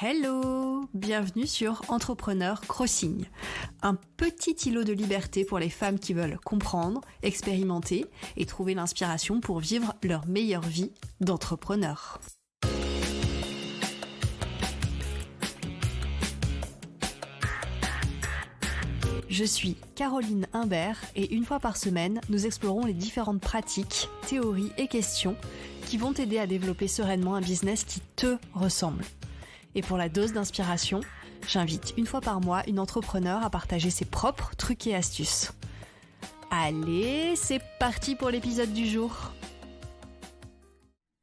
Hello! Bienvenue sur Entrepreneur Crossing, un petit îlot de liberté pour les femmes qui veulent comprendre, expérimenter et trouver l'inspiration pour vivre leur meilleure vie d'entrepreneur. Je suis Caroline Imbert et une fois par semaine, nous explorons les différentes pratiques, théories et questions qui vont t'aider à développer sereinement un business qui te ressemble. Et pour la dose d'inspiration, j'invite une fois par mois une entrepreneure à partager ses propres trucs et astuces. Allez, c'est parti pour l'épisode du jour.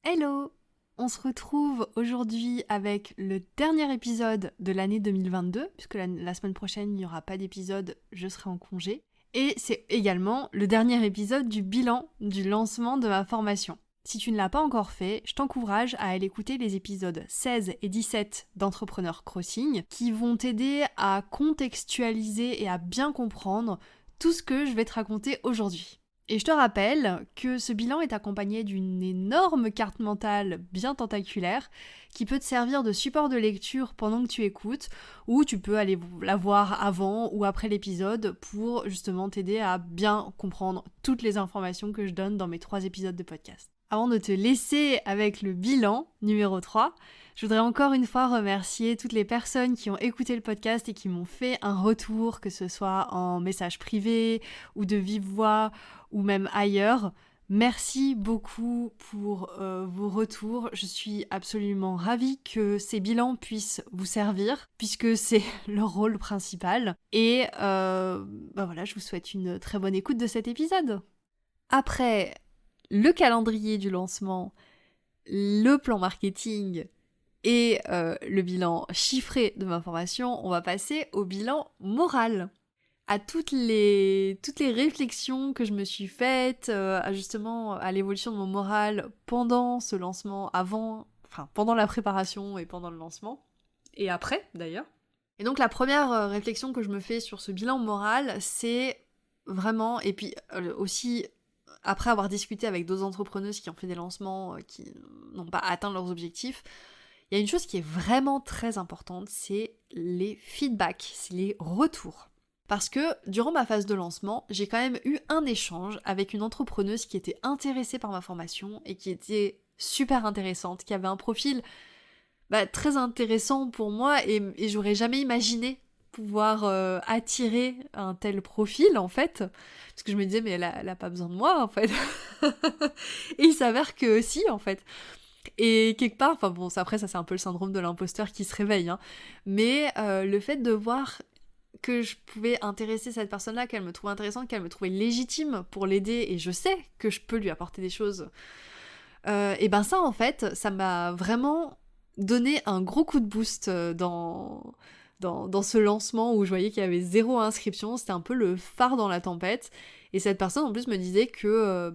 Hello! On se retrouve aujourd'hui avec le dernier épisode de l'année 2022, puisque la semaine prochaine, il n'y aura pas d'épisode, je serai en congé. Et c'est également le dernier épisode du bilan du lancement de ma formation. Si tu ne l'as pas encore fait, je t'encourage à aller écouter les épisodes 16 et 17 d'Entrepreneur Crossing qui vont t'aider à contextualiser et à bien comprendre tout ce que je vais te raconter aujourd'hui. Et je te rappelle que ce bilan est accompagné d'une énorme carte mentale bien tentaculaire qui peut te servir de support de lecture pendant que tu écoutes, ou tu peux aller la voir avant ou après l'épisode pour justement t'aider à bien comprendre toutes les informations que je donne dans mes 3 épisodes de podcast. Avant de te laisser avec le bilan numéro 3, je voudrais encore une fois remercier toutes les personnes qui ont écouté le podcast et qui m'ont fait un retour, que ce soit en message privé ou de vive voix ou même ailleurs. Merci beaucoup pour vos retours. Je suis absolument ravie que ces bilans puissent vous servir puisque c'est leur rôle principal. Et voilà, je vous souhaite une très bonne écoute de cet épisode. Après le calendrier du lancement, le plan marketing et le bilan chiffré de ma formation, on va passer au bilan moral. À toutes les réflexions que je me suis faites, justement à l'évolution de mon moral pendant ce lancement, pendant la préparation et pendant le lancement, et après d'ailleurs. Et donc la première réflexion que je me fais sur ce bilan moral, c'est vraiment, et puis aussi après avoir discuté avec d'autres entrepreneuses qui ont fait des lancements qui n'ont pas atteint leurs objectifs, il y a une chose qui est vraiment très importante, c'est les feedbacks, c'est les retours. Parce que durant ma phase de lancement, j'ai quand même eu un échange avec une entrepreneuse qui était intéressée par ma formation et qui était super intéressante, qui avait un profil très intéressant pour moi et j'aurais jamais imaginé pouvoir attirer un tel profil en fait, parce que je me disais mais elle a pas besoin de moi en fait. Et il s'avère que si en fait. Et quelque part, après ça c'est un peu le syndrome de l'imposteur qui se réveille, hein, mais le fait de voir que je pouvais intéresser cette personne-là, qu'elle me trouvait intéressante, qu'elle me trouvait légitime pour l'aider, et je sais que je peux lui apporter des choses, et ben ça en fait, ça m'a vraiment donné un gros coup de boost dans ce lancement où je voyais qu'il y avait 0 inscription. C'était un peu le phare dans la tempête. Et cette personne en plus me disait que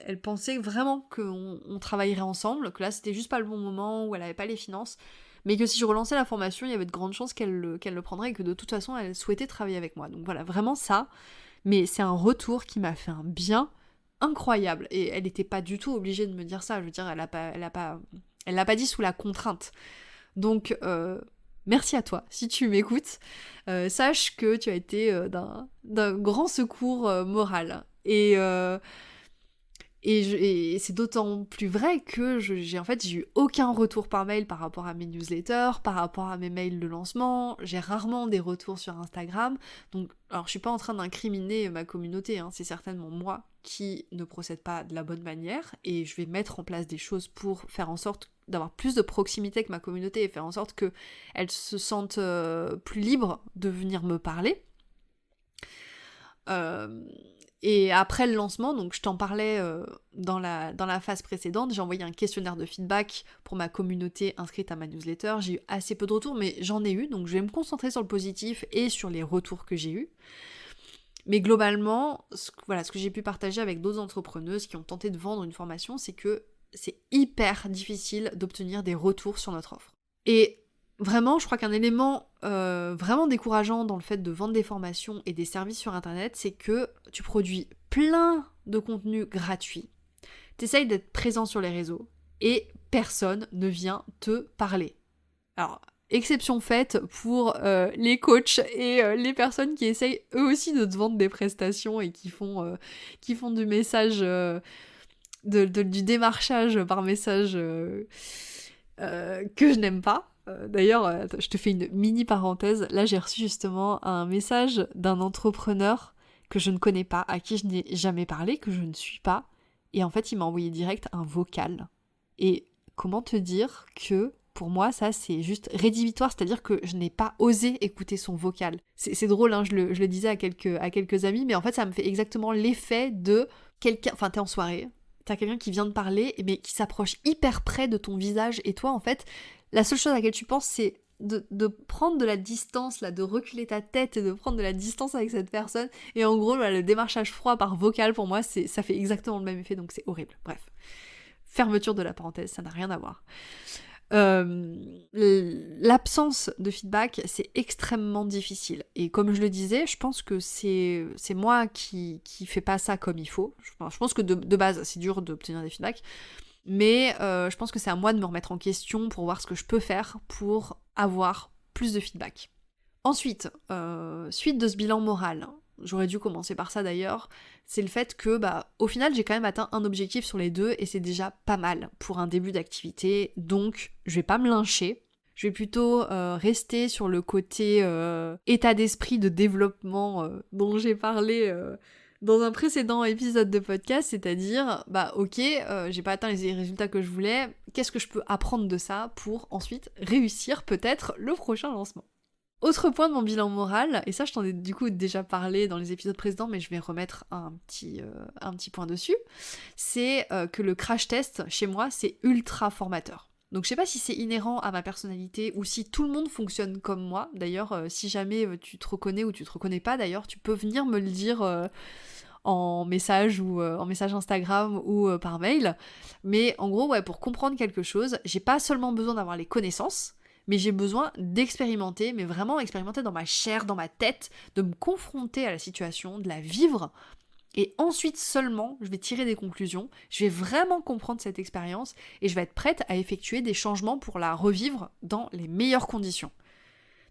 elle pensait vraiment qu'on travaillerait ensemble, que là c'était juste pas le bon moment, où elle avait pas les finances, mais que si je relançais la formation, il y avait de grandes chances qu'elle le prendrait et que de toute façon elle souhaitait travailler avec moi. Donc voilà, vraiment ça. Mais c'est un retour qui m'a fait un bien incroyable. Et elle n'était pas du tout obligée de me dire ça. Je veux dire, elle l'a pas dit sous la contrainte. Donc merci à toi, si tu m'écoutes. Sache que tu as été d'un grand secours moral. Et c'est d'autant plus vrai que j'ai eu aucun retour par mail par rapport à mes newsletters, par rapport à mes mails de lancement. J'ai rarement des retours sur Instagram. Donc, alors je suis pas en train d'incriminer ma communauté, hein, c'est certainement moi qui ne procède pas de la bonne manière, et je vais mettre en place des choses pour faire en sorte d'avoir plus de proximité avec ma communauté et faire en sorte qu'elle se sente plus libre de venir me parler. Et après le lancement, donc je t'en parlais dans la phase précédente, j'ai envoyé un questionnaire de feedback pour ma communauté inscrite à ma newsletter. J'ai eu assez peu de retours, mais j'en ai eu, donc je vais me concentrer sur le positif et sur les retours que j'ai eus. Mais globalement, ce que j'ai pu partager avec d'autres entrepreneuses qui ont tenté de vendre une formation, c'est que c'est hyper difficile d'obtenir des retours sur notre offre. Et vraiment, je crois qu'un élément vraiment décourageant dans le fait de vendre des formations et des services sur internet, c'est que tu produis plein de contenu gratuit. T'essayes d'être présent sur les réseaux et personne ne vient te parler. Alors, exception faite pour les coachs et les personnes qui essayent eux aussi de te vendre des prestations et qui font du message, du démarchage par message que je n'aime pas. D'ailleurs, je te fais une mini parenthèse. Là, j'ai reçu justement un message d'un entrepreneur que je ne connais pas, à qui je n'ai jamais parlé, que je ne suis pas. Et en fait, il m'a envoyé direct un vocal. Et comment te dire que, pour moi, ça, c'est juste rédhibitoire. C'est-à-dire que je n'ai pas osé écouter son vocal. C'est drôle, hein, je le disais à quelques amis, mais en fait, ça me fait exactement l'effet de quelqu'un... Enfin, t'es en soirée, t'as quelqu'un qui vient de parler, mais qui s'approche hyper près de ton visage. Et toi, en fait, la seule chose à laquelle tu penses, c'est de prendre de la distance, là, de reculer ta tête et de prendre de la distance avec cette personne. Et en gros, le démarchage froid par vocal, pour moi, ça fait exactement le même effet, donc c'est horrible. Bref. Fermeture de la parenthèse, ça n'a rien à voir. L'absence de feedback, c'est extrêmement difficile. Et comme je le disais, je pense que c'est moi qui fais pas ça comme il faut. Je pense que de base, c'est dur d'obtenir des feedbacks. Mais je pense que c'est à moi de me remettre en question pour voir ce que je peux faire pour avoir plus de feedback. Ensuite, suite de ce bilan moral, j'aurais dû commencer par ça d'ailleurs, c'est le fait que, au final, j'ai quand même atteint un objectif sur les deux et c'est déjà pas mal pour un début d'activité, donc je vais pas me lyncher. Je vais plutôt rester sur le côté état d'esprit de développement dont j'ai parlé dans un précédent épisode de podcast, c'est-à-dire, ok, j'ai pas atteint les résultats que je voulais, qu'est-ce que je peux apprendre de ça pour ensuite réussir peut-être le prochain lancement. Autre point de mon bilan moral, et ça je t'en ai du coup déjà parlé dans les épisodes précédents, mais je vais remettre un petit point dessus, c'est que le crash test chez moi c'est ultra formateur. Donc je sais pas si c'est inhérent à ma personnalité ou si tout le monde fonctionne comme moi. D'ailleurs, si jamais tu te reconnais ou tu te reconnais pas, d'ailleurs, tu peux venir me le dire en message ou en message Instagram ou par mail. Mais en gros, pour comprendre quelque chose, j'ai pas seulement besoin d'avoir les connaissances, mais j'ai besoin d'expérimenter, mais vraiment expérimenter dans ma chair, dans ma tête, de me confronter à la situation, de la vivre. Et ensuite seulement, je vais tirer des conclusions, je vais vraiment comprendre cette expérience et je vais être prête à effectuer des changements pour la revivre dans les meilleures conditions.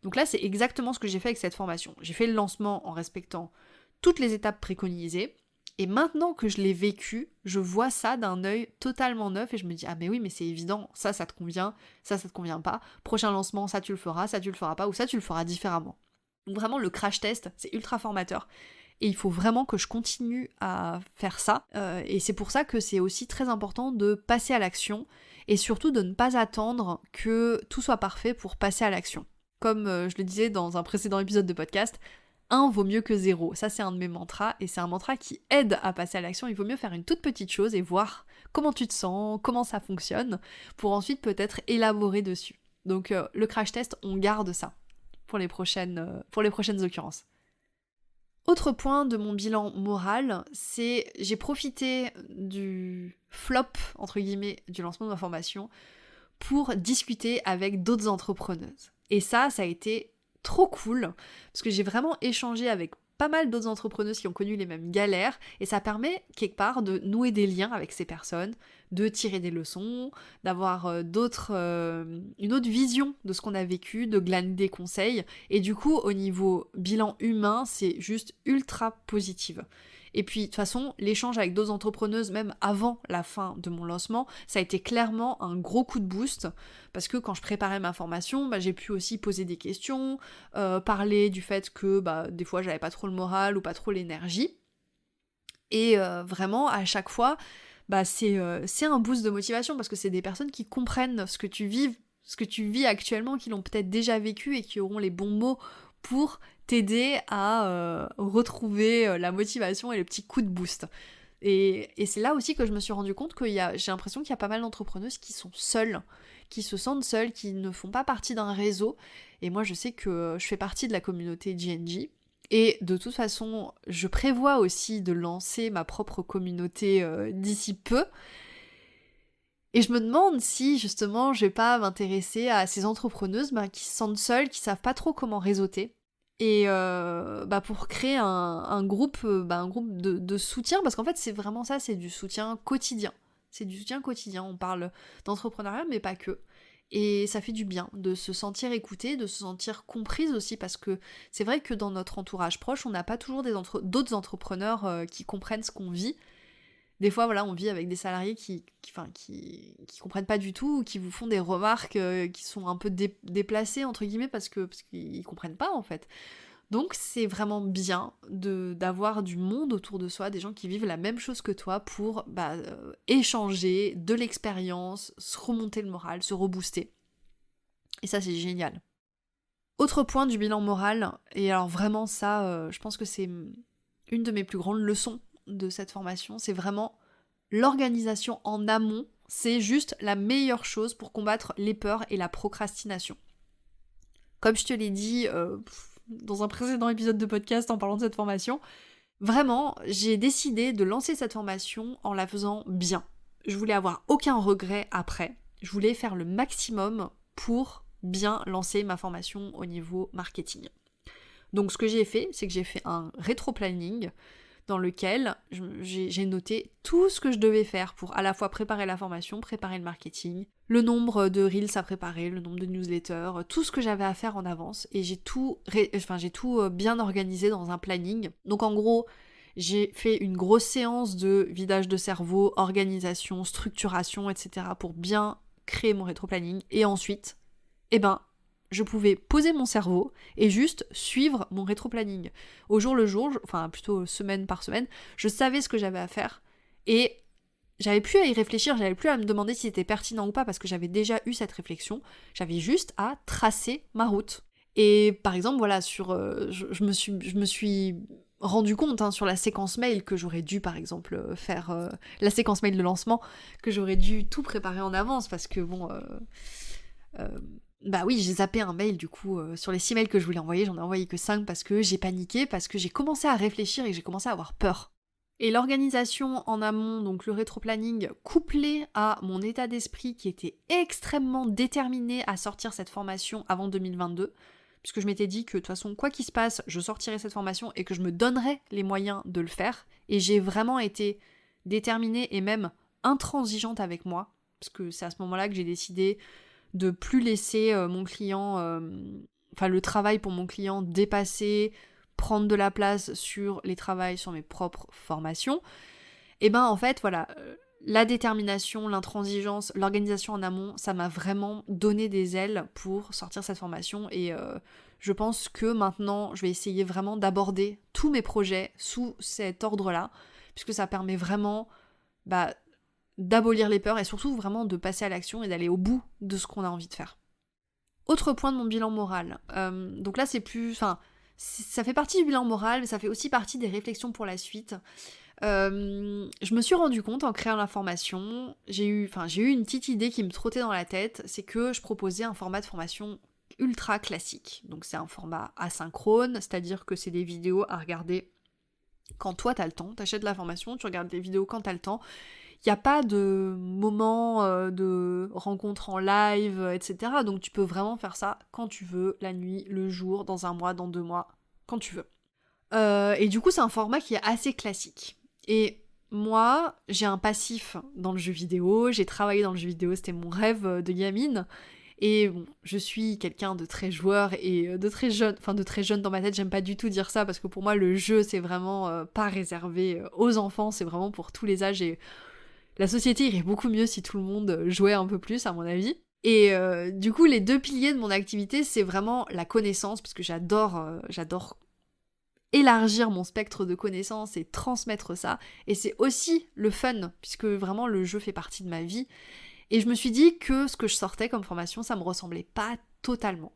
Donc là, c'est exactement ce que j'ai fait avec cette formation. J'ai fait le lancement en respectant toutes les étapes préconisées et maintenant que je l'ai vécu, je vois ça d'un œil totalement neuf et je me dis « Ah mais oui, mais c'est évident, ça te convient, ça te convient pas. Prochain lancement, ça tu le feras pas ou ça tu le feras différemment. » Donc vraiment, le crash test, c'est ultra formateur. Et il faut vraiment que je continue à faire ça. Et c'est pour ça que c'est aussi très important de passer à l'action et surtout de ne pas attendre que tout soit parfait pour passer à l'action. Comme je le disais dans un précédent épisode de podcast, 1 vaut mieux que 0. Ça, c'est un de mes mantras et c'est un mantra qui aide à passer à l'action. Il vaut mieux faire une toute petite chose et voir comment tu te sens, comment ça fonctionne, pour ensuite peut-être élaborer dessus. Donc le crash test, on garde ça pour les prochaines occurrences. Autre point de mon bilan moral, c'est j'ai profité du flop, entre guillemets, du lancement de ma formation pour discuter avec d'autres entrepreneuses. Et ça a été trop cool, parce que j'ai vraiment échangé avec pas mal d'autres entrepreneuses qui ont connu les mêmes galères, et ça permet quelque part de nouer des liens avec ces personnes, de tirer des leçons, d'avoir une autre vision de ce qu'on a vécu, de glaner des conseils, et du coup au niveau bilan humain, c'est juste ultra positif. Et puis de toute façon, l'échange avec d'autres entrepreneuses, même avant la fin de mon lancement, ça a été clairement un gros coup de boost, parce que quand je préparais ma formation, j'ai pu aussi poser des questions, parler du fait que des fois j'avais pas trop le moral ou pas trop l'énergie, et vraiment à chaque fois, c'est un boost de motivation, parce que c'est des personnes qui comprennent ce que tu vis actuellement, qui l'ont peut-être déjà vécu et qui auront les bons mots pour t'aider à retrouver la motivation et le petit coup de boost. Et c'est là aussi que je me suis rendu compte que j'ai l'impression qu'il y a pas mal d'entrepreneuses qui sont seules, qui se sentent seules, qui ne font pas partie d'un réseau. Et moi, je sais que je fais partie de la communauté GNG. Et de toute façon, je prévois aussi de lancer ma propre communauté d'ici peu. Et je me demande si, justement, je vais pas m'intéresser à ces entrepreneuses qui se sentent seules, qui savent pas trop comment réseauter. Et pour créer un groupe de soutien, parce qu'en fait, c'est vraiment ça, c'est du soutien quotidien. C'est du soutien quotidien, on parle d'entrepreneuriat, mais pas que. Et ça fait du bien de se sentir écoutée, de se sentir comprise aussi, parce que c'est vrai que dans notre entourage proche, on n'a pas toujours d'autres entrepreneurs qui comprennent ce qu'on vit. Des fois, voilà, on vit avec des salariés qui comprennent pas du tout, ou qui vous font des remarques qui sont un peu déplacées, entre guillemets, parce qu'ils comprennent pas, en fait. Donc c'est vraiment bien d'avoir du monde autour de soi, des gens qui vivent la même chose que toi pour échanger de l'expérience, se remonter le moral, se rebooster. Et ça c'est génial. Autre point du bilan moral, et alors vraiment ça, je pense que c'est une de mes plus grandes leçons de cette formation, c'est vraiment l'organisation en amont, c'est juste la meilleure chose pour combattre les peurs et la procrastination. Comme je te l'ai dit dans un précédent épisode de podcast en parlant de cette formation, vraiment, j'ai décidé de lancer cette formation en la faisant bien. Je voulais avoir aucun regret après. Je voulais faire le maximum pour bien lancer ma formation au niveau marketing. Donc ce que j'ai fait, c'est que j'ai fait un rétro-planning dans lequel j'ai noté tout ce que je devais faire pour à la fois préparer la formation, préparer le marketing, le nombre de reels à préparer, le nombre de newsletters, tout ce que j'avais à faire en avance, et j'ai tout bien organisé dans un planning. Donc en gros, j'ai fait une grosse séance de vidage de cerveau, organisation, structuration, etc. pour bien créer mon rétro-planning, et ensuite, je pouvais poser mon cerveau et juste suivre mon rétro-planning. Au jour le jour, enfin plutôt semaine par semaine, je savais ce que j'avais à faire et j'avais plus à y réfléchir, j'avais plus à me demander si c'était pertinent ou pas parce que j'avais déjà eu cette réflexion, j'avais juste à tracer ma route. Et par exemple, voilà, je me suis rendu compte sur la séquence mail que j'aurais dû par exemple faire, la séquence mail de lancement, que j'aurais dû tout préparer en avance parce que bah oui, j'ai zappé un mail du coup, sur les 6 mails que je voulais envoyer, j'en ai envoyé que 5 parce que j'ai paniqué, parce que j'ai commencé à réfléchir et que j'ai commencé à avoir peur. Et l'organisation en amont, donc le rétro-planning, couplé à mon état d'esprit qui était extrêmement déterminé à sortir cette formation avant 2022, puisque je m'étais dit que de toute façon, quoi qu'il se passe, je sortirais cette formation et que je me donnerais les moyens de le faire, et j'ai vraiment été déterminée et même intransigeante avec moi, parce que c'est à ce moment-là que j'ai décidé de plus laisser mon client, le travail pour mon client dépasser, prendre de la place sur les travails sur mes propres formations. Et en fait, voilà, la détermination, l'intransigeance, l'organisation en amont, ça m'a vraiment donné des ailes pour sortir cette formation et je pense que maintenant, je vais essayer vraiment d'aborder tous mes projets sous cet ordre-là, puisque ça permet vraiment d'abolir les peurs et surtout vraiment de passer à l'action et d'aller au bout de ce qu'on a envie de faire. Autre point de mon bilan moral. Donc là c'est plus... ça fait partie du bilan moral, mais ça fait aussi partie des réflexions pour la suite. Je me suis rendu compte en créant la formation, j'ai eu une petite idée qui me trottait dans la tête, c'est que je proposais un format de formation ultra classique. Donc c'est un format asynchrone, c'est-à-dire que c'est des vidéos à regarder quand toi t'as le temps, t'achètes la formation, tu regardes des vidéos quand t'as le temps. Il n'y a pas de moment de rencontre en live, etc. Donc tu peux vraiment faire ça quand tu veux, la nuit, le jour, dans un mois, dans 2 mois, quand tu veux. Et du coup, c'est un format qui est assez classique. Et moi, j'ai un passif dans le jeu vidéo, j'ai travaillé dans le jeu vidéo, c'était mon rêve de gamine. Et bon, je suis quelqu'un de très joueur et de très jeune dans ma tête, j'aime pas du tout dire ça parce que pour moi le jeu c'est vraiment pas réservé aux enfants, c'est vraiment pour tous les âges et la société irait beaucoup mieux si tout le monde jouait un peu plus, à mon avis. Et du coup, les 2 piliers de mon activité, c'est vraiment la connaissance, parce que j'adore élargir mon spectre de connaissances et transmettre ça. Et c'est aussi le fun, puisque vraiment le jeu fait partie de ma vie. Et je me suis dit que ce que je sortais comme formation, ça me ressemblait pas totalement.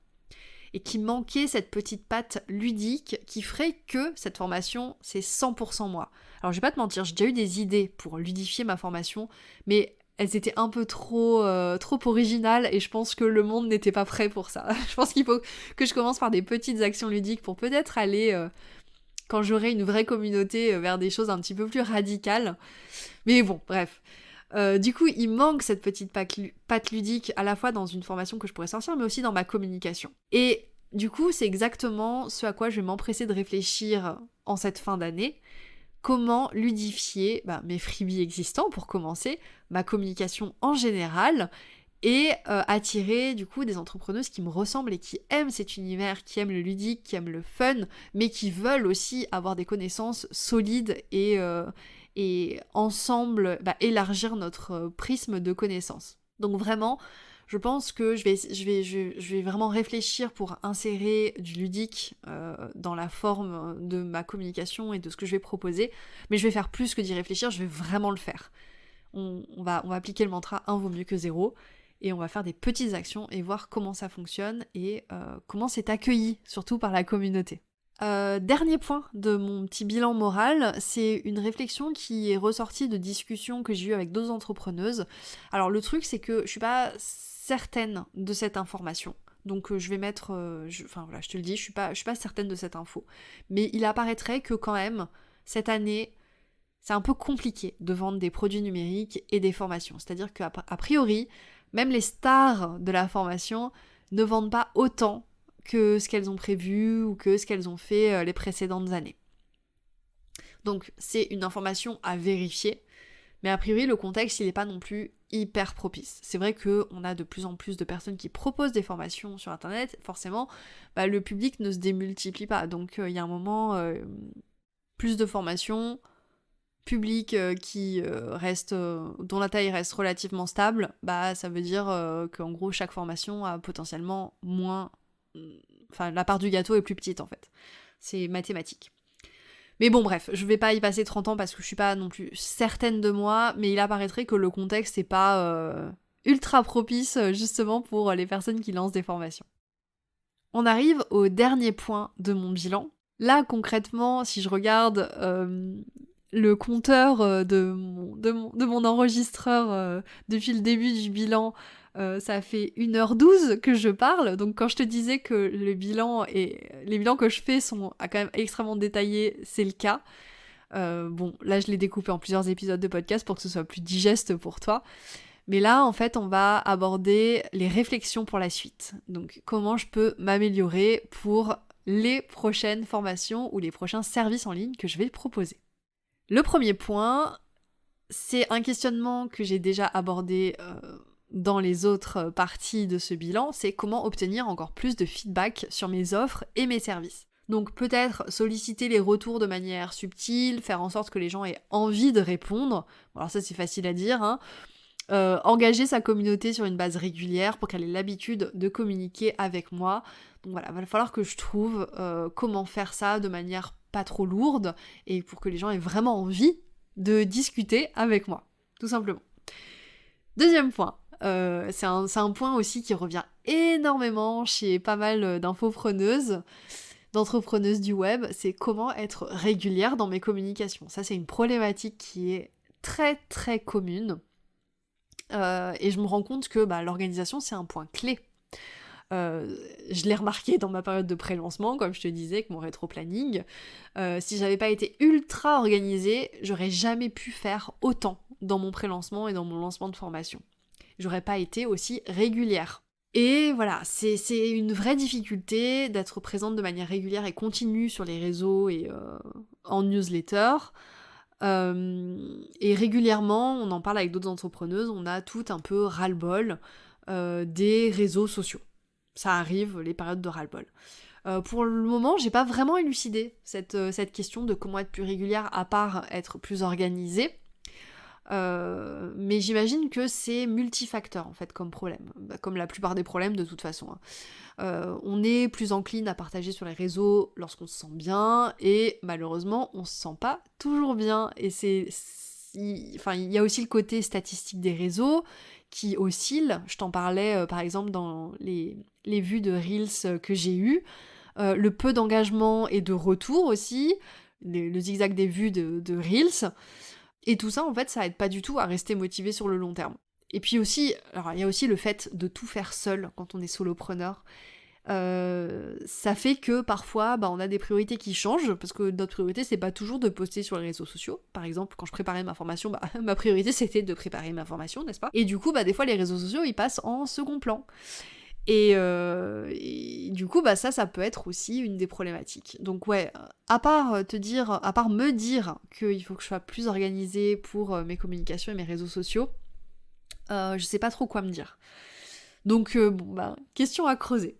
Et qu'il manquait cette petite patte ludique qui ferait que cette formation, c'est 100% moi. Alors je vais pas te mentir, j'ai déjà eu des idées pour ludifier ma formation, mais elles étaient un peu trop originales et je pense que le monde n'était pas prêt pour ça. Je pense qu'il faut que je commence par des petites actions ludiques pour peut-être aller, quand j'aurai une vraie communauté, vers des choses un petit peu plus radicales. Mais bon, bref. Du coup, il manque cette petite patte ludique à la fois dans une formation que je pourrais sortir, mais aussi dans ma communication. Et du coup, c'est exactement ce à quoi je vais m'empresser de réfléchir en cette fin d'année. Comment ludifier mes freebies existants pour commencer, ma communication en général, et attirer du coup des entrepreneuses qui me ressemblent et qui aiment cet univers, qui aiment le ludique, qui aiment le fun, mais qui veulent aussi avoir des connaissances solides et ensemble élargir notre prisme de connaissances. Donc vraiment, je pense que je vais vraiment réfléchir pour insérer du ludique dans la forme de ma communication et de ce que je vais proposer, mais je vais faire plus que d'y réfléchir, je vais vraiment le faire. On va appliquer le mantra 1 vaut mieux que 0, et on va faire des petites actions et voir comment ça fonctionne et comment c'est accueilli, surtout par la communauté. Dernier point de mon petit bilan moral, c'est une réflexion qui est ressortie de discussions que j'ai eues avec d'autres entrepreneuses. Alors le truc, c'est que je suis pas certaine de cette information. Donc je vais mettre... je te le dis, je suis pas certaine de cette info. Mais il apparaîtrait que quand même, cette année, c'est un peu compliqué de vendre des produits numériques et des formations. C'est-à-dire qu'a priori, même les stars de la formation ne vendent pas autant que ce qu'elles ont prévu ou que ce qu'elles ont fait les précédentes années. Donc c'est une information à vérifier, mais a priori le contexte il n'est pas non plus hyper propice. C'est vrai qu'on a de plus en plus de personnes qui proposent des formations sur internet, forcément le public ne se démultiplie pas, donc il y a un moment plus de formations, public qui reste, dont la taille reste relativement stable, ça veut dire qu'en gros chaque formation a potentiellement moins... Enfin, la part du gâteau est plus petite en fait. C'est mathématique. Mais bon bref, je vais pas y passer 30 ans parce que je suis pas non plus certaine de moi, mais il apparaîtrait que le contexte est pas ultra propice justement pour les personnes qui lancent des formations. On arrive au dernier point de mon bilan. Là concrètement, si je regarde le compteur de mon enregistreur depuis le début du bilan, ça fait 1h12 que je parle, donc quand je te disais que les bilans que je fais sont quand même extrêmement détaillés, c'est le cas. Là je l'ai découpé en plusieurs épisodes de podcast pour que ce soit plus digeste pour toi. Mais là, en fait, on va aborder les réflexions pour la suite. Donc, comment je peux m'améliorer pour les prochaines formations ou les prochains services en ligne que je vais proposer. Le premier point, c'est un questionnement que j'ai déjà abordé dans les autres parties de ce bilan, c'est comment obtenir encore plus de feedback sur mes offres et mes services. Donc peut-être solliciter les retours de manière subtile, faire en sorte que les gens aient envie de répondre. Bon, alors ça c'est facile à dire, hein. Engager sa communauté sur une base régulière pour qu'elle ait l'habitude de communiquer avec moi. Donc voilà, il va falloir que je trouve comment faire ça de manière pas trop lourde et pour que les gens aient vraiment envie de discuter avec moi, tout simplement. Deuxième point, c'est un point aussi qui revient énormément chez pas mal d'infopreneuses, d'entrepreneuses du web, c'est comment être régulière dans mes communications. Ça, c'est une problématique qui est très très commune. Et je me rends compte que l'organisation, c'est un point clé. Je l'ai remarqué dans ma période de pré-lancement, comme je te disais, avec mon rétro-planning. Si j'avais pas été ultra organisée, j'aurais jamais pu faire autant dans mon pré-lancement et dans mon lancement de formation. J'aurais pas été aussi régulière. Et voilà, c'est une vraie difficulté d'être présente de manière régulière et continue sur les réseaux et en newsletter. Et régulièrement, on en parle avec d'autres entrepreneuses, on a tout un peu ras-le-bol des réseaux sociaux. Ça arrive, les périodes de ras-le-bol. Pour le moment, j'ai pas vraiment élucidé cette question de comment être plus régulière à part être plus organisée. Mais j'imagine que c'est multifacteur en fait comme problème, comme la plupart des problèmes de toute façon. On est plus encline à partager sur les réseaux lorsqu'on se sent bien et malheureusement on se sent pas toujours bien et il y a aussi le côté statistique des réseaux qui oscille. Je t'en parlais par exemple dans les vues de Reels que j'ai eues, le peu d'engagement et de retour aussi, le zigzag des vues de Reels. Et tout ça, en fait, ça aide pas du tout à rester motivé sur le long terme. Et puis aussi, alors il y a aussi le fait de tout faire seul quand on est solopreneur. Ça fait que parfois, on a des priorités qui changent, parce que notre priorité, c'est pas toujours de poster sur les réseaux sociaux. Par exemple, quand je préparais ma formation, ma priorité, c'était de préparer ma formation, n'est-ce pas ? Et du coup, des fois, les réseaux sociaux, ils passent en second plan. Et du coup, ça peut être aussi une des problématiques. Donc ouais, à part me dire qu'il faut que je sois plus organisée pour mes communications et mes réseaux sociaux, je sais pas trop quoi me dire. Donc question à creuser.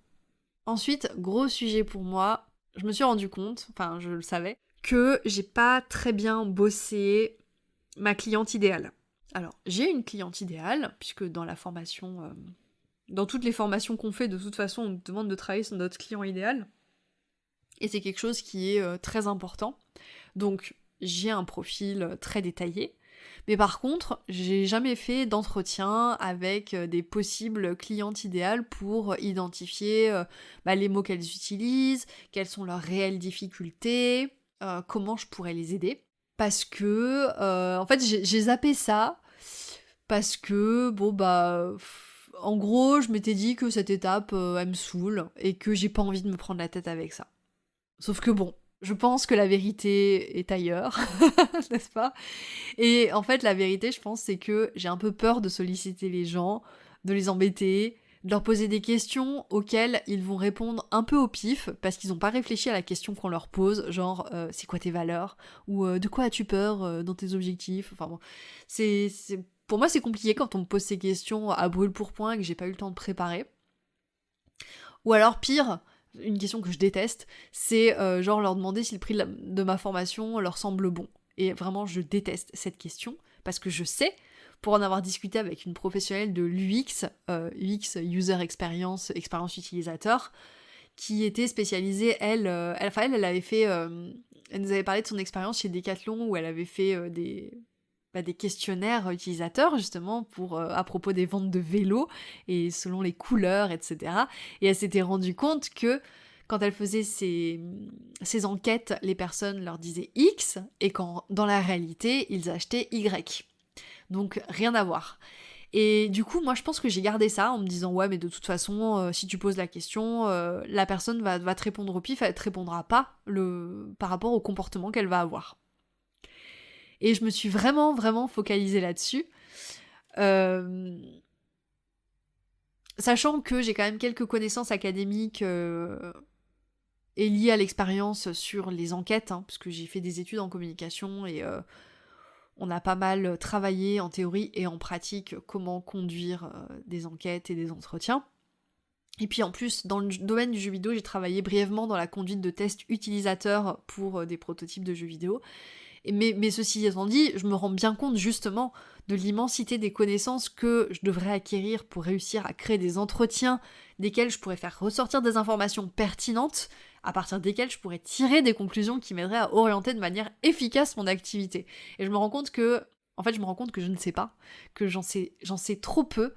Ensuite, gros sujet pour moi, je me suis rendu compte, enfin je le savais, que j'ai pas très bien bossé ma cliente idéale. Alors, j'ai une cliente idéale, puisque dans la formation, dans toutes les formations qu'on fait, de toute façon, on nous demande de travailler sur notre client idéal. Et c'est quelque chose qui est très important. Donc, j'ai un profil très détaillé. Mais par contre, j'ai jamais fait d'entretien avec des possibles clientes idéales pour identifier les mots qu'elles utilisent, quelles sont leurs réelles difficultés, comment je pourrais les aider. Parce que, en fait, j'ai zappé ça, parce que, en gros, je m'étais dit que cette étape, elle me saoule, et que j'ai pas envie de me prendre la tête avec ça. Sauf que bon, je pense que la vérité est ailleurs, n'est-ce pas? Et en fait, la vérité, je pense, c'est que j'ai un peu peur de solliciter les gens, de les embêter, de leur poser des questions auxquelles ils vont répondre un peu au pif, parce qu'ils n'ont pas réfléchi à la question qu'on leur pose, genre c'est quoi tes valeurs? Ou de quoi as-tu peur dans tes objectifs? Enfin bon, pour moi, c'est compliqué quand on me pose ces questions à brûle-pourpoint et que j'ai pas eu le temps de préparer. Ou alors, pire, une question que je déteste, c'est genre leur demander si le prix de ma formation leur semble bon. Et vraiment, je déteste cette question, parce que je sais, pour en avoir discuté avec une professionnelle de l'UX, UX User Experience, expérience utilisateur, qui était spécialisée, elle avait fait, elle nous avait parlé de son expérience chez Decathlon, où elle avait fait des questionnaires utilisateurs, justement, à propos des ventes de vélos, et selon les couleurs, etc. Et elle s'était rendue compte que quand elle faisait ces enquêtes, les personnes leur disaient X, et quand, dans la réalité, ils achetaient Y. Donc, rien à voir. Et du coup, moi, je pense que j'ai gardé ça en me disant, ouais, mais de toute façon, si tu poses la question, la personne va te répondre au pif, elle te répondra pas par rapport au comportement qu'elle va avoir. Et je me suis vraiment, vraiment focalisée là-dessus. Sachant que j'ai quand même quelques connaissances académiques et liées à l'expérience sur les enquêtes, parce que j'ai fait des études en communication et on a pas mal travaillé en théorie et en pratique comment conduire des enquêtes et des entretiens. Et puis en plus, dans le domaine du jeu vidéo, j'ai travaillé brièvement dans la conduite de tests utilisateurs pour des prototypes de jeux vidéo. Mais ceci étant dit, je me rends bien compte justement de l'immensité des connaissances que je devrais acquérir pour réussir à créer des entretiens desquels je pourrais faire ressortir des informations pertinentes, à partir desquelles je pourrais tirer des conclusions qui m'aideraient à orienter de manière efficace mon activité. Et je me rends compte que je ne sais pas, que j'en sais trop peu.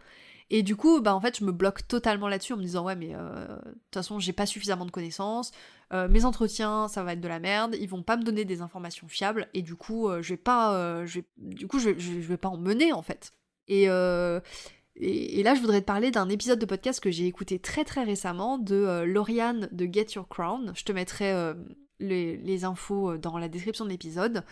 Et du coup, en fait, je me bloque totalement là-dessus en me disant, ouais, mais de toute façon, j'ai pas suffisamment de connaissances, mes entretiens, ça va être de la merde, ils vont pas me donner des informations fiables, et du coup, je vais pas en mener, en fait. Et là, je voudrais te parler d'un épisode de podcast que j'ai écouté très très récemment de Lauriane de Get Your Crown. Je te mettrai les infos dans la description de l'épisode.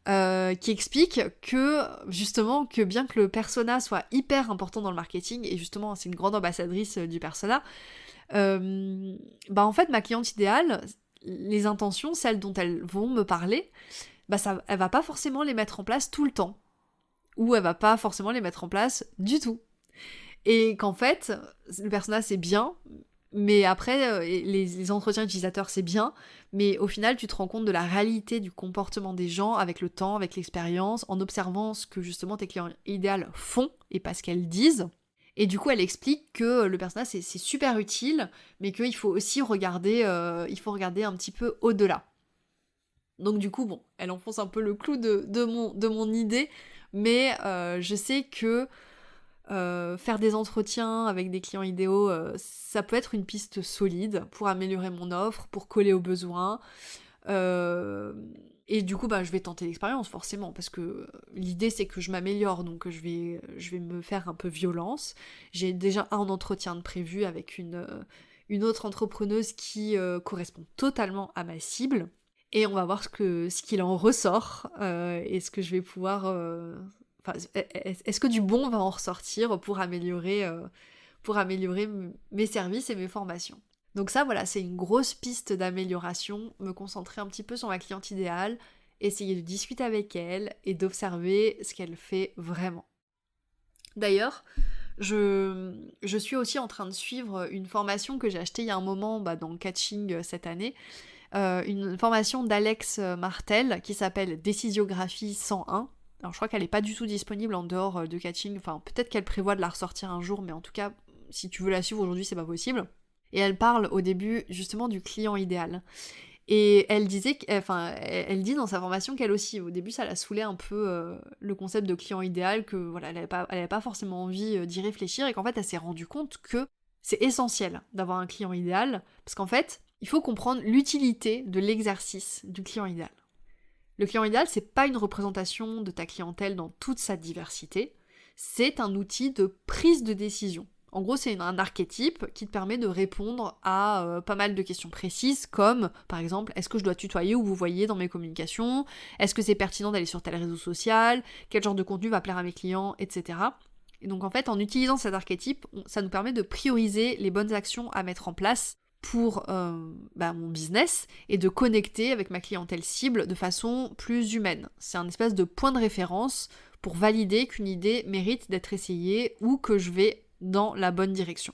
Qui explique que, justement, que bien que le persona soit hyper important dans le marketing, et justement, c'est une grande ambassadrice du persona, en fait, ma cliente idéale, les intentions, celles dont elles vont me parler, elle va pas forcément les mettre en place tout le temps. Ou elle va pas forcément les mettre en place du tout. Et qu'en fait, le persona, c'est bien, mais après, les entretiens utilisateurs, c'est bien, mais au final, tu te rends compte de la réalité du comportement des gens avec le temps, avec l'expérience, en observant ce que justement tes clients idéaux font et pas ce qu'elles disent. Et du coup, elle explique que le personnage, c'est super utile, mais qu'il faut aussi regarder un petit peu au-delà. Donc du coup, bon, elle enfonce un peu le clou de mon idée, mais je sais que faire des entretiens avec des clients idéaux, ça peut être une piste solide pour améliorer mon offre, pour coller aux besoins. Et du coup, je vais tenter l'expérience forcément, parce que l'idée c'est que je m'améliore, donc je vais me faire un peu violence. J'ai déjà un entretien de prévu avec une autre entrepreneuse qui correspond totalement à ma cible. Et on va voir ce qu'il en ressort, et ce que je vais pouvoir... est-ce que du bon va en ressortir pour améliorer mes services et mes formations. Donc ça, voilà, c'est une grosse piste d'amélioration, me concentrer un petit peu sur ma cliente idéale, essayer de discuter avec elle et d'observer ce qu'elle fait vraiment. D'ailleurs, Je suis aussi en train de suivre une formation que j'ai achetée il y a un moment dans le coaching cette année, une formation d'Alex Martel qui s'appelle Décisiographie 101. Alors je crois qu'elle n'est pas du tout disponible en dehors de coaching, enfin peut-être qu'elle prévoit de la ressortir un jour, mais en tout cas, si tu veux la suivre aujourd'hui, c'est pas possible. Et elle parle au début justement du client idéal. Et elle disait, elle dit dans sa formation qu'elle aussi, au début, ça la saoulait un peu le concept de client idéal, que voilà, elle avait pas forcément envie d'y réfléchir, et qu'en fait, elle s'est rendue compte que c'est essentiel d'avoir un client idéal, parce qu'en fait, il faut comprendre l'utilité de l'exercice du client idéal. Le client idéal, c'est pas une représentation de ta clientèle dans toute sa diversité, c'est un outil de prise de décision. En gros, c'est un archétype qui te permet de répondre à pas mal de questions précises, comme par exemple, est-ce que je dois tutoyer ou vous voyez dans mes communications? Est-ce que c'est pertinent d'aller sur tel réseau social? Quel genre de contenu va plaire à mes clients? Etc. Et donc en fait, en utilisant cet archétype, ça nous permet de prioriser les bonnes actions à mettre en place pour mon business et de connecter avec ma clientèle cible de façon plus humaine. C'est un espèce de point de référence pour valider qu'une idée mérite d'être essayée ou que je vais dans la bonne direction.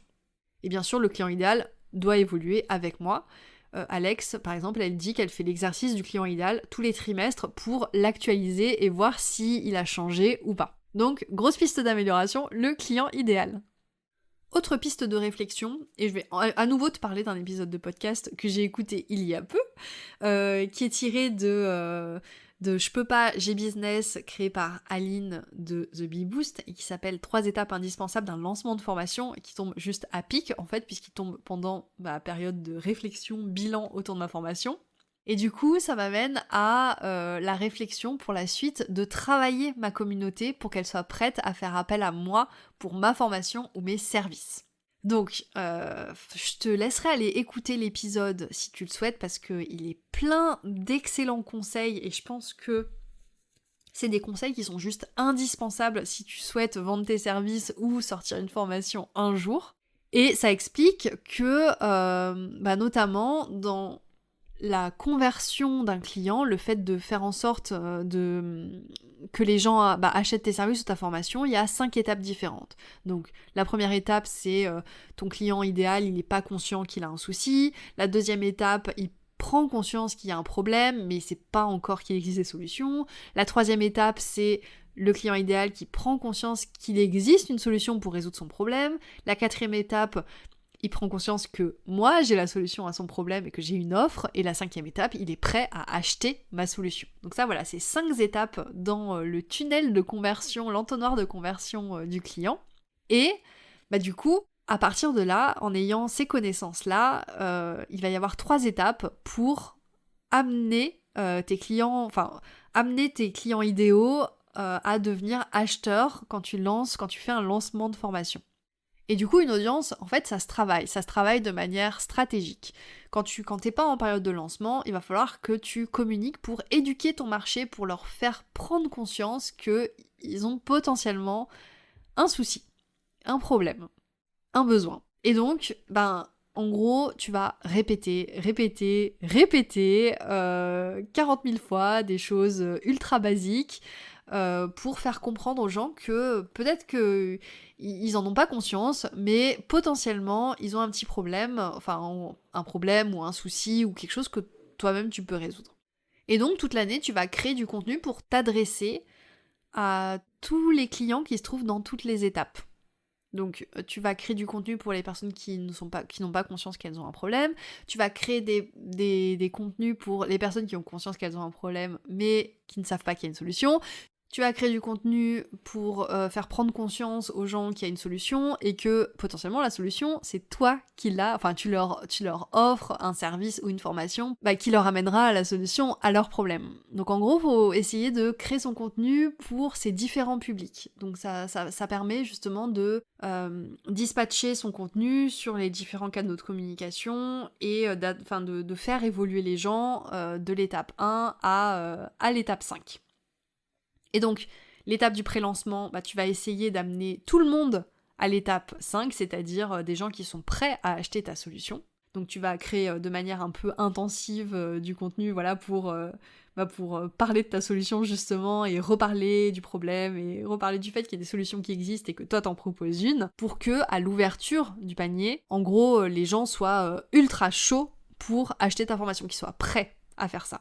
Et bien sûr, le client idéal doit évoluer avec moi. Alex, par exemple, elle dit qu'elle fait l'exercice du client idéal tous les trimestres pour l'actualiser et voir s'il a changé ou pas. Donc, grosse piste d'amélioration, le client idéal. Autre piste de réflexion, et je vais à nouveau te parler d'un épisode de podcast que j'ai écouté il y a peu, qui est tiré de Je peux pas, j'ai business, créé par Aline de The Bee Boost, et qui s'appelle 3 étapes indispensables d'un lancement de formation, et qui tombe juste à pic, en fait, puisqu'il tombe pendant ma période de réflexion, bilan autour de ma formation. Et du coup, ça m'amène à la réflexion pour la suite de travailler ma communauté pour qu'elle soit prête à faire appel à moi pour ma formation ou mes services. Donc, je te laisserai aller écouter l'épisode si tu le souhaites parce qu'il est plein d'excellents conseils et je pense que c'est des conseils qui sont juste indispensables si tu souhaites vendre tes services ou sortir une formation un jour. Et ça explique que, notamment dans la conversion d'un client, le fait de faire en sorte que les gens achètent tes services ou ta formation, il y a 5 étapes différentes. Donc la première étape, c'est ton client idéal, il n'est pas conscient qu'il a un souci. La deuxième étape, il prend conscience qu'il y a un problème, mais c'est pas encore qu'il existe des solutions. La troisième étape, c'est le client idéal qui prend conscience qu'il existe une solution pour résoudre son problème. La quatrième étape, il prend conscience que moi, j'ai la solution à son problème et que j'ai une offre. Et la cinquième étape, il est prêt à acheter ma solution. Donc ça, voilà, c'est 5 étapes dans le tunnel de conversion, l'entonnoir de conversion du client. Et du coup, à partir de là, en ayant ces connaissances-là, il va y avoir 3 étapes pour amener tes clients idéaux à devenir acheteurs quand tu fais un lancement de formation. Et du coup, une audience, en fait, ça se travaille de manière stratégique. Quand t'es pas en période de lancement, il va falloir que tu communiques pour éduquer ton marché, pour leur faire prendre conscience qu'ils ont potentiellement un souci, un problème, un besoin. Et donc, en gros, tu vas répéter 40 000 fois des choses ultra basiques pour faire comprendre aux gens que peut-être qu'ils en ont pas conscience, mais potentiellement, ils ont un petit problème, enfin un problème ou un souci ou quelque chose que toi-même tu peux résoudre. Et donc, toute l'année, tu vas créer du contenu pour t'adresser à tous les clients qui se trouvent dans toutes les étapes. Donc tu vas créer du contenu pour les personnes qui n'ont pas conscience qu'elles ont un problème, tu vas créer des contenus pour les personnes qui ont conscience qu'elles ont un problème mais qui ne savent pas qu'il y a une solution, tu vas créer du contenu pour faire prendre conscience aux gens qu'il y a une solution et que potentiellement la solution c'est toi qui l'as, enfin tu leur offres un service ou une formation qui leur amènera la solution à leur problème. Donc en gros, faut essayer de créer son contenu pour ces différents publics. Donc ça permet justement de dispatcher son contenu sur les différents canaux de communication et de faire évoluer les gens de l'étape 1 à l'étape 5. Et donc, l'étape du pré-lancement, tu vas essayer d'amener tout le monde à l'étape 5, c'est-à-dire des gens qui sont prêts à acheter ta solution. Donc tu vas créer de manière un peu intensive du contenu, voilà, pour parler de ta solution justement, et reparler du problème, et reparler du fait qu'il y a des solutions qui existent et que toi t'en proposes une, pour que à l'ouverture du panier, en gros, les gens soient ultra chauds pour acheter ta formation, qu'ils soient prêts à faire ça.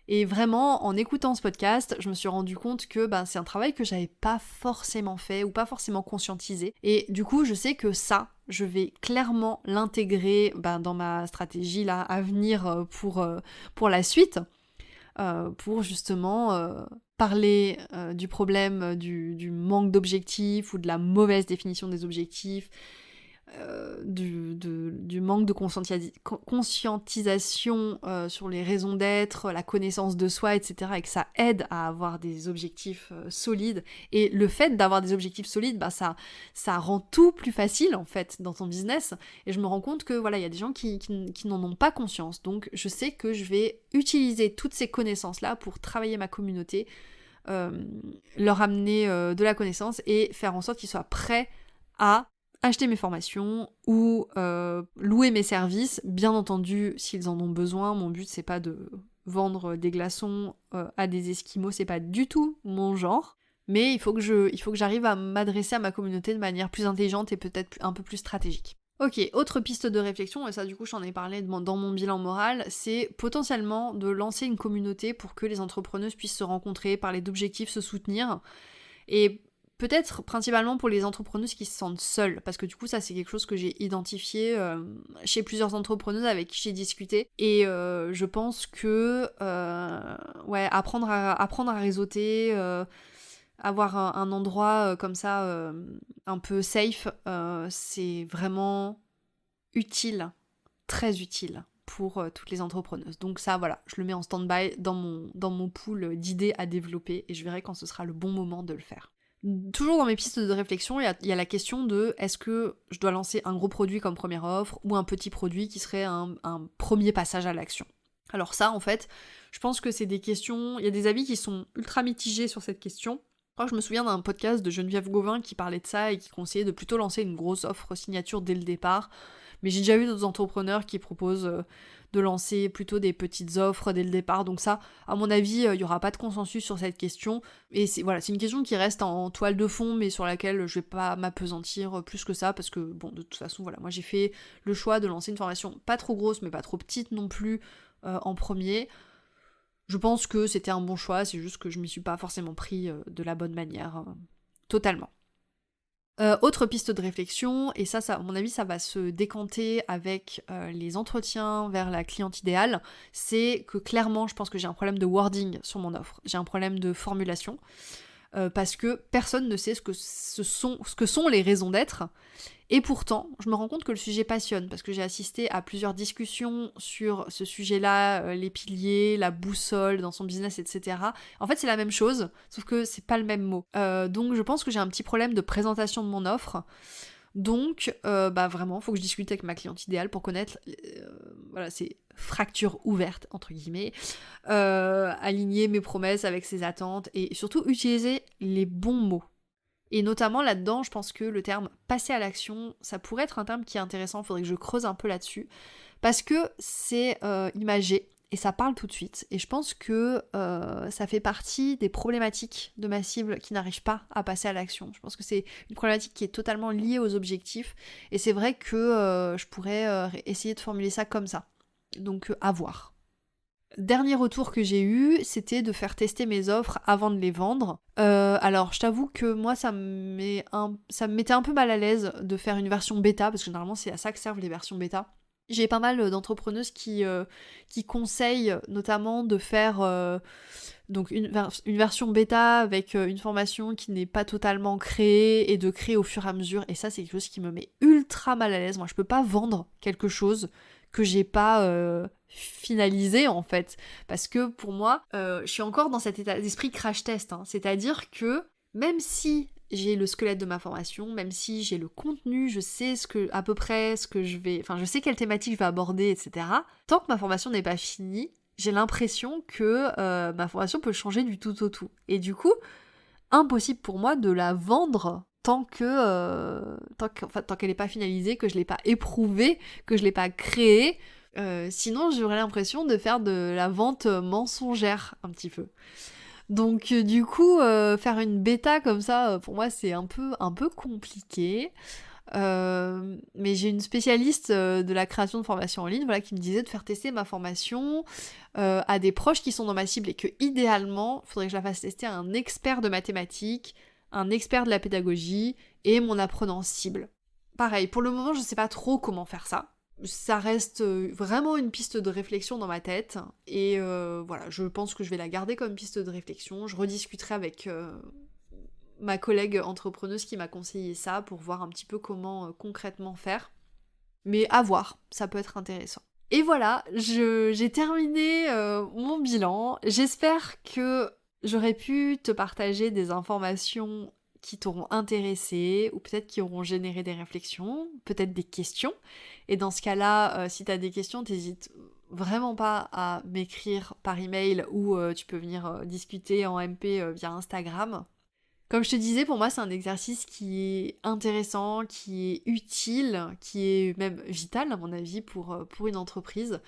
Et vraiment, en écoutant ce podcast, je me suis rendu compte que c'est un travail que j'avais pas forcément fait ou pas forcément conscientisé. Et du coup, je sais que ça, je vais clairement l'intégrer dans ma stratégie là à venir pour la suite, pour justement parler du problème du manque d'objectifs ou de la mauvaise définition des objectifs, du manque de conscientisation sur les raisons d'être, la connaissance de soi, etc. et que ça aide à avoir des objectifs solides. Et le fait d'avoir des objectifs solides, ça rend tout plus facile en fait dans ton business. Et je me rends compte que voilà, il y a des gens qui n'en ont pas conscience. Donc je sais que je vais utiliser toutes ces connaissances-là pour travailler ma communauté, leur amener de la connaissance et faire en sorte qu'ils soient prêts à acheter mes formations ou louer mes services. Bien entendu, s'ils en ont besoin, mon but c'est pas de vendre des glaçons à des esquimaux, c'est pas du tout mon genre, mais il faut que j'arrive à m'adresser à ma communauté de manière plus intelligente et peut-être un peu plus stratégique. Ok, autre piste de réflexion, et ça du coup j'en ai parlé dans mon bilan moral, c'est potentiellement de lancer une communauté pour que les entrepreneuses puissent se rencontrer, parler d'objectifs, se soutenir, et peut-être principalement pour les entrepreneuses qui se sentent seules, parce que du coup ça c'est quelque chose que j'ai identifié chez plusieurs entrepreneuses avec qui j'ai discuté, et je pense que apprendre à réseauter, avoir un endroit comme ça un peu safe, c'est vraiment utile, très utile pour toutes les entrepreneuses. Donc ça voilà, je le mets en stand-by dans mon pool d'idées à développer, et je verrai quand ce sera le bon moment de le faire. Toujours dans mes pistes de réflexion, il y a la question de est-ce que je dois lancer un gros produit comme première offre ou un petit produit qui serait un premier passage à l'action. Alors ça, en fait, je pense que c'est des questions, il y a des avis qui sont ultra mitigés sur cette question. Moi, je me souviens d'un podcast de Geneviève Gauvin qui parlait de ça et qui conseillait de plutôt lancer une grosse offre signature dès le départ. Mais j'ai déjà vu d'autres entrepreneurs qui proposent de lancer plutôt des petites offres dès le départ. Donc ça, à mon avis, il n'y aura pas de consensus sur cette question. Et c'est une question qui reste en toile de fond, mais sur laquelle je vais pas m'appesantir plus que ça, parce que bon, de toute façon, voilà, moi j'ai fait le choix de lancer une formation pas trop grosse, mais pas trop petite non plus en premier. Je pense que c'était un bon choix, c'est juste que je m'y suis pas forcément pris de la bonne manière, totalement. Autre piste de réflexion, et ça à mon avis ça va se décanter avec les entretiens vers la cliente idéale, c'est que clairement je pense que j'ai un problème de wording sur mon offre, j'ai un problème de formulation, parce que personne ne sait ce que sont les raisons d'être, et pourtant je me rends compte que le sujet passionne, parce que j'ai assisté à plusieurs discussions sur ce sujet-là, les piliers, la boussole dans son business, etc. En fait c'est la même chose, sauf que c'est pas le même mot. Donc je pense que j'ai un petit problème de présentation de mon offre. Donc vraiment, faut que je discute avec ma cliente idéale pour connaître ces fractures ouvertes, entre guillemets, aligner mes promesses avec ses attentes, et surtout utiliser les bons mots. Et notamment là-dedans, je pense que le terme « passer à l'action », ça pourrait être un terme qui est intéressant, il faudrait que je creuse un peu là-dessus, parce que c'est imagé, et ça parle tout de suite, et je pense que ça fait partie des problématiques de ma cible qui n'arrivent pas à passer à l'action. Je pense que c'est une problématique qui est totalement liée aux objectifs, et c'est vrai que je pourrais essayer de formuler ça comme ça. Donc à voir. Dernier retour que j'ai eu, c'était de faire tester mes offres avant de les vendre. Alors je t'avoue que moi ça me mettait un peu mal à l'aise de faire une version bêta, parce que généralement c'est à ça que servent les versions bêta. J'ai pas mal d'entrepreneuses qui conseillent notamment de faire donc une version bêta avec une formation qui n'est pas totalement créée, et de créer au fur et à mesure, et ça c'est quelque chose qui me met ultra mal à l'aise. Moi je peux pas vendre quelque chose que j'ai pas finalisé en fait, parce que pour moi je suis encore dans cet état d'esprit crash test, c'est-à-dire que même si j'ai le squelette de ma formation, même si j'ai le contenu, je sais à peu près ce que je sais quelle thématique je vais aborder, etc. Tant que ma formation n'est pas finie, j'ai l'impression que ma formation peut changer du tout au tout. Et du coup, impossible pour moi de la vendre tant qu'elle n'est pas finalisée, que je l'ai pas éprouvée, que je l'ai pas créée. Sinon, j'aurais l'impression de faire de la vente mensongère un petit peu. Donc du coup, faire une bêta comme ça, pour moi, c'est un peu compliqué. Mais j'ai une spécialiste de la création de formation en ligne, voilà, qui me disait de faire tester ma formation à des proches qui sont dans ma cible et que idéalement, il faudrait que je la fasse tester à un expert de mathématiques, un expert de la pédagogie et mon apprenant cible. Pareil, pour le moment, je sais pas trop comment faire ça. Ça reste vraiment une piste de réflexion dans ma tête et voilà, je pense que je vais la garder comme piste de réflexion. Je rediscuterai avec ma collègue entrepreneuse qui m'a conseillé ça pour voir un petit peu comment concrètement faire. Mais à voir, ça peut être intéressant. Et voilà, j'ai terminé mon bilan. J'espère que j'aurais pu te partager des informations qui t'auront intéressé ou peut-être qui auront généré des réflexions, peut-être des questions. Et dans ce cas-là, si t'as des questions, t'hésites vraiment pas à m'écrire par email ou tu peux venir discuter en MP via Instagram. Comme je te disais, pour moi, c'est un exercice qui est intéressant, qui est utile, qui est même vital, à mon avis, pour une entreprise.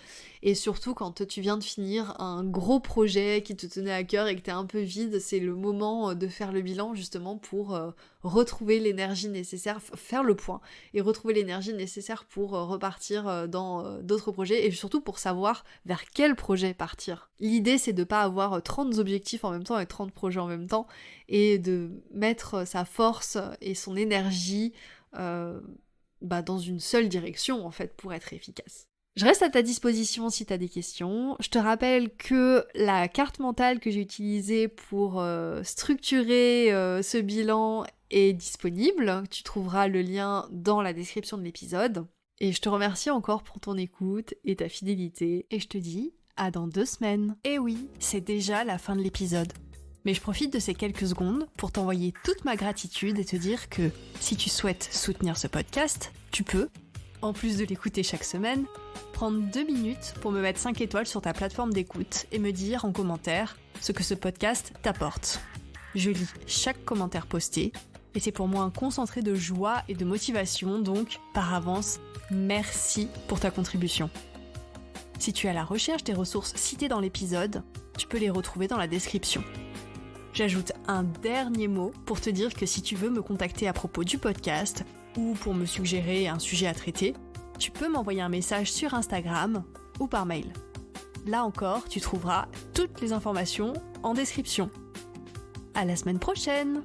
Et surtout, quand tu viens de finir un gros projet qui te tenait à cœur et que t'es un peu vide, c'est le moment de faire le bilan, justement, pour retrouver l'énergie nécessaire, faire le point, et retrouver l'énergie nécessaire pour repartir dans d'autres projets, et surtout pour savoir vers quel projet partir. L'idée, c'est de pas avoir 30 objectifs en même temps et 30 projets en même temps, et de mettre sa force et son énergie dans une seule direction en fait pour être efficace. Je reste à ta disposition si tu as des questions. Je te rappelle que la carte mentale que j'ai utilisée pour structurer ce bilan est disponible. Tu trouveras le lien dans la description de l'épisode. Et je te remercie encore pour ton écoute et ta fidélité. Et je te dis à dans 2 semaines. Et oui, c'est déjà la fin de l'épisode. Mais je profite de ces quelques secondes pour t'envoyer toute ma gratitude et te dire que si tu souhaites soutenir ce podcast, tu peux, en plus de l'écouter chaque semaine, prendre 2 minutes pour me mettre 5 étoiles sur ta plateforme d'écoute et me dire en commentaire ce que ce podcast t'apporte. Je lis chaque commentaire posté et c'est pour moi un concentré de joie et de motivation, donc par avance, merci pour ta contribution. Si tu es à la recherche des ressources citées dans l'épisode, tu peux les retrouver dans la description. J'ajoute un dernier mot pour te dire que si tu veux me contacter à propos du podcast ou pour me suggérer un sujet à traiter, tu peux m'envoyer un message sur Instagram ou par mail. Là encore, tu trouveras toutes les informations en description. À la semaine prochaine!